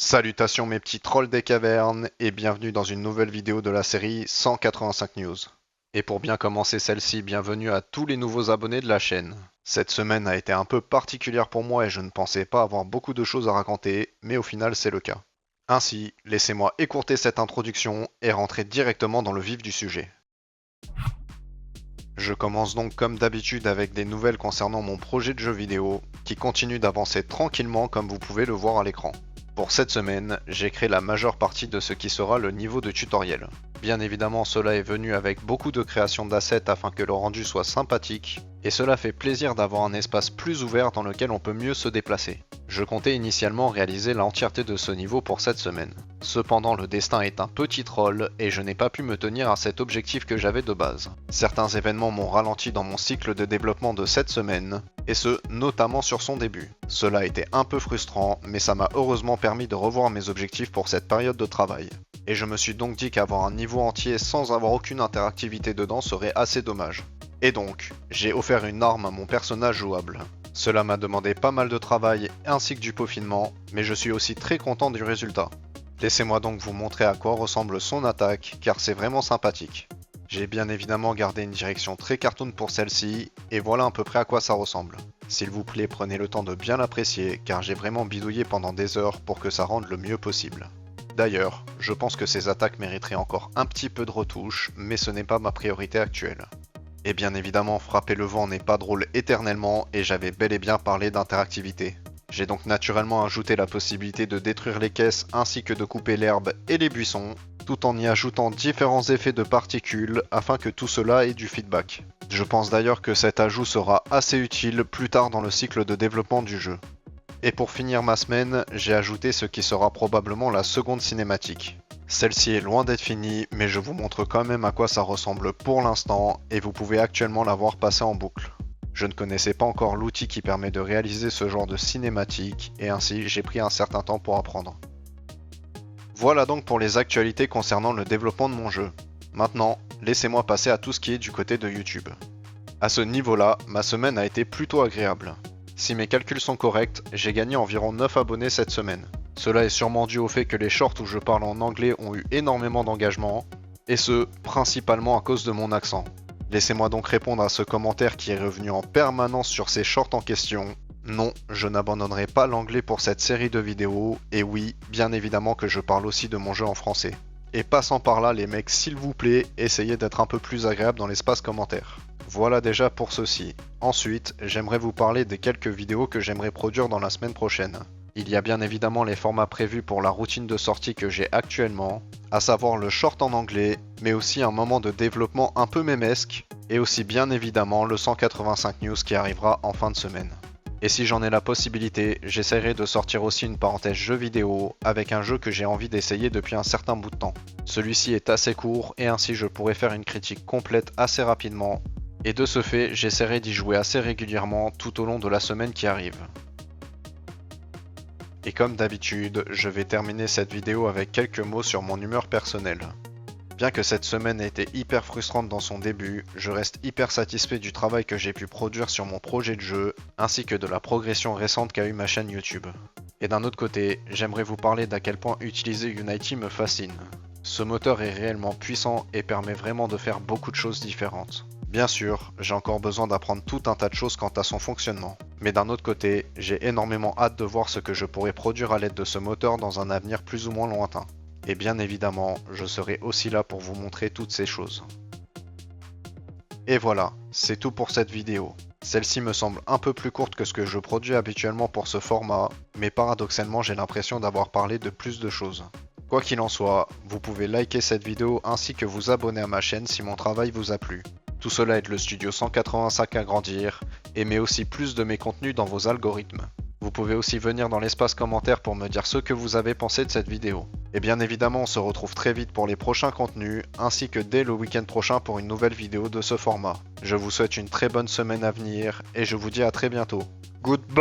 Salutations mes petits trolls des cavernes et bienvenue dans une nouvelle vidéo de la série 185 News. Et pour bien commencer celle-ci, bienvenue à tous les nouveaux abonnés de la chaîne. Cette semaine a été un peu particulière pour moi et je ne pensais pas avoir beaucoup de choses à raconter, mais au final c'est le cas. Ainsi, laissez-moi écourter cette introduction et rentrer directement dans le vif du sujet. Je commence donc comme d'habitude avec des nouvelles concernant mon projet de jeu vidéo, qui continue d'avancer tranquillement comme vous pouvez le voir à l'écran. Pour cette semaine, j'ai créé la majeure partie de ce qui sera le niveau de tutoriel. Bien évidemment, cela est venu avec beaucoup de création d'assets afin que le rendu soit sympathique, et cela fait plaisir d'avoir un espace plus ouvert dans lequel on peut mieux se déplacer. Je comptais initialement réaliser l'entièreté de ce niveau pour cette semaine. Cependant, le destin est un petit troll et je n'ai pas pu me tenir à cet objectif que j'avais de base. Certains événements m'ont ralenti dans mon cycle de développement de cette semaine, et ce, notamment sur son début. Cela a été un peu frustrant, mais ça m'a heureusement permis de revoir mes objectifs pour cette période de travail. Et je me suis donc dit qu'avoir un niveau entier sans avoir aucune interactivité dedans serait assez dommage. Et donc, j'ai offert une arme à mon personnage jouable. Cela m'a demandé pas mal de travail ainsi que du peaufinement, mais je suis aussi très content du résultat. Laissez-moi donc vous montrer à quoi ressemble son attaque, car c'est vraiment sympathique. J'ai bien évidemment gardé une direction très cartoon pour celle-ci, et voilà à peu près à quoi ça ressemble. S'il vous plaît, prenez le temps de bien l'apprécier, car j'ai vraiment bidouillé pendant des heures pour que ça rende le mieux possible. D'ailleurs, je pense que ces attaques mériteraient encore un petit peu de retouche, mais ce n'est pas ma priorité actuelle. Et bien évidemment, frapper le vent n'est pas drôle éternellement, et j'avais bel et bien parlé d'interactivité. J'ai donc naturellement ajouté la possibilité de détruire les caisses ainsi que de couper l'herbe et les buissons, tout en y ajoutant différents effets de particules afin que tout cela ait du feedback. Je pense d'ailleurs que cet ajout sera assez utile plus tard dans le cycle de développement du jeu. Et pour finir ma semaine, j'ai ajouté ce qui sera probablement la seconde cinématique. Celle-ci est loin d'être finie, mais je vous montre quand même à quoi ça ressemble pour l'instant et vous pouvez actuellement la voir passer en boucle. Je ne connaissais pas encore l'outil qui permet de réaliser ce genre de cinématique et ainsi j'ai pris un certain temps pour apprendre. Voilà donc pour les actualités concernant le développement de mon jeu. Maintenant, laissez-moi passer à tout ce qui est du côté de YouTube. À ce niveau-là, ma semaine a été plutôt agréable. Si mes calculs sont corrects, j'ai gagné environ 9 abonnés cette semaine. Cela est sûrement dû au fait que les shorts où je parle en anglais ont eu énormément d'engagement, et ce, principalement à cause de mon accent. Laissez-moi donc répondre à ce commentaire qui est revenu en permanence sur ces shorts en question. Non, je n'abandonnerai pas l'anglais pour cette série de vidéos, et oui, bien évidemment que je parle aussi de mon jeu en français. Et passant par là les mecs, s'il vous plaît, essayez d'être un peu plus agréable dans l'espace commentaire. Voilà déjà pour ceci. Ensuite, j'aimerais vous parler des quelques vidéos que j'aimerais produire dans la semaine prochaine. Il y a bien évidemment les formats prévus pour la routine de sortie que j'ai actuellement, à savoir le short en anglais, mais aussi un moment de développement un peu mémesque, et aussi bien évidemment le 185 news qui arrivera en fin de semaine. Et si j'en ai la possibilité, j'essaierai de sortir aussi une parenthèse jeu vidéo avec un jeu que j'ai envie d'essayer depuis un certain bout de temps. Celui-ci est assez court et ainsi je pourrai faire une critique complète assez rapidement. Et de ce fait, j'essaierai d'y jouer assez régulièrement tout au long de la semaine qui arrive. Et comme d'habitude, je vais terminer cette vidéo avec quelques mots sur mon humeur personnelle. Bien que cette semaine ait été hyper frustrante dans son début, je reste hyper satisfait du travail que j'ai pu produire sur mon projet de jeu, ainsi que de la progression récente qu'a eu ma chaîne YouTube. Et d'un autre côté, j'aimerais vous parler d'à quel point utiliser Unity me fascine. Ce moteur est réellement puissant et permet vraiment de faire beaucoup de choses différentes. Bien sûr, j'ai encore besoin d'apprendre tout un tas de choses quant à son fonctionnement. Mais d'un autre côté, j'ai énormément hâte de voir ce que je pourrai produire à l'aide de ce moteur dans un avenir plus ou moins lointain. Et bien évidemment, je serai aussi là pour vous montrer toutes ces choses. Et voilà, c'est tout pour cette vidéo. Celle-ci me semble un peu plus courte que ce que je produis habituellement pour ce format, mais paradoxalement j'ai l'impression d'avoir parlé de plus de choses. Quoi qu'il en soit, vous pouvez liker cette vidéo ainsi que vous abonner à ma chaîne si mon travail vous a plu. Tout cela aide le studio 185 à grandir et met aussi plus de mes contenus dans vos algorithmes. Vous pouvez aussi venir dans l'espace commentaire pour me dire ce que vous avez pensé de cette vidéo. Et bien évidemment, on se retrouve très vite pour les prochains contenus, ainsi que dès le week-end prochain pour une nouvelle vidéo de ce format. Je vous souhaite une très bonne semaine à venir, et je vous dis à très bientôt. Goodbye!